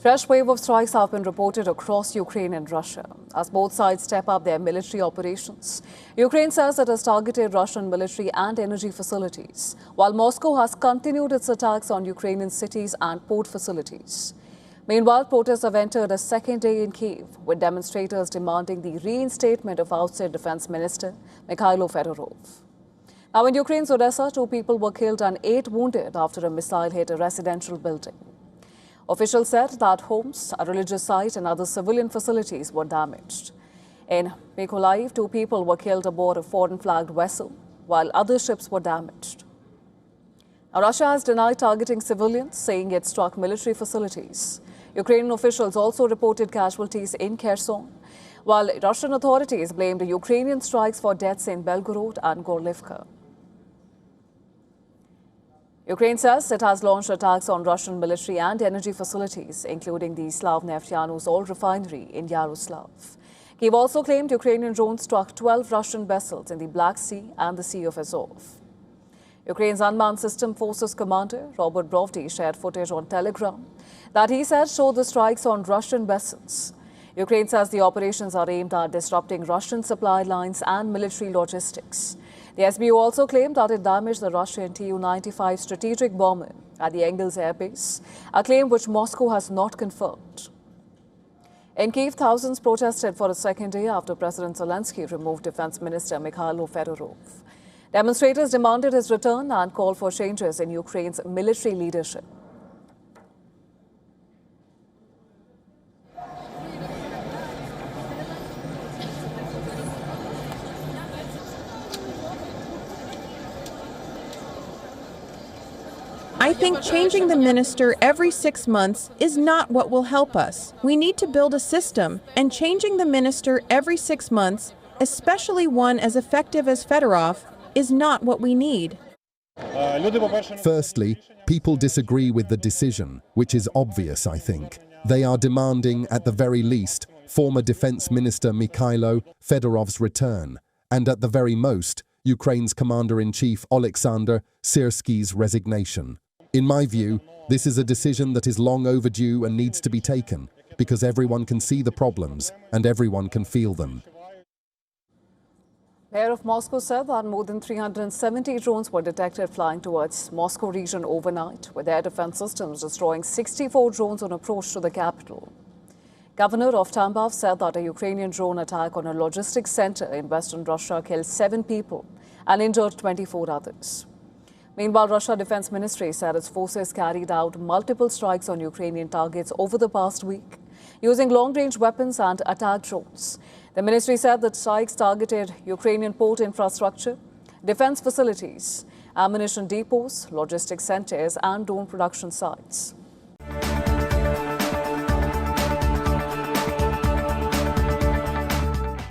Fresh wave of strikes have been reported across Ukraine and Russia as both sides step up their military operations. Ukraine says it has targeted Russian military and energy facilities, while Moscow has continued its attacks on Ukrainian cities and port facilities. Meanwhile, protests have entered a second day in Kyiv, with demonstrators demanding the reinstatement of ousted Defense Minister Mykhailo Fedorov. Now, in Ukraine's Odessa, 2 people were killed and 8 wounded after a missile hit a residential building. Officials said that homes, a religious site and other civilian facilities were damaged. In Mykolaiv, 2 people were killed aboard a foreign-flagged vessel, while other ships were damaged. Now, Russia has denied targeting civilians, saying it struck military facilities. Ukrainian officials also reported casualties in Kherson, while Russian authorities blamed the Ukrainian strikes for deaths in Belgorod and Gorlivka. Ukraine says it has launched attacks on Russian military and energy facilities, including the Slavneftyano's oil refinery in Yaroslav. Kyiv also claimed Ukrainian drones struck 12 Russian vessels in the Black Sea and the Sea of Azov. Ukraine's Unmanned System Forces commander, Robert Brovdy, shared footage on Telegram that he said showed the strikes on Russian vessels. Ukraine says the operations are aimed at disrupting Russian supply lines and military logistics. The SBU also claimed that it damaged the Russian Tu-95 strategic bomber at the Engels Air Base, a claim which Moscow has not confirmed. In Kyiv, thousands protested for a second day after President Zelensky removed Defense Minister Mykhailo Fedorov. Demonstrators demanded his return and called for changes in Ukraine's military leadership. I think changing the minister every 6 months is not what will help us. We need to build a system, and changing the minister every 6 months, especially one as effective as Fedorov, is not what we need. Firstly, people disagree with the decision, which is obvious, I think. They are demanding, at the very least, former Defense Minister Mykhailo Fedorov's return, and at the very most, Ukraine's Commander-in-Chief Oleksandr Syrsky's resignation. In my view, this is a decision that is long overdue and needs to be taken, because everyone can see the problems and everyone can feel them. Mayor of Moscow said that more than 370 drones were detected flying towards Moscow region overnight, with air defense systems destroying 64 drones on approach to the capital. Governor of Tambov said that a Ukrainian drone attack on a logistics center in western Russia killed 7 people and injured 24 others. Meanwhile, Russia Defense Ministry said its forces carried out multiple strikes on Ukrainian targets over the past week, using long-range weapons and attack drones. The ministry said that strikes targeted Ukrainian port infrastructure, defense facilities, ammunition depots, logistics centers, and drone production sites.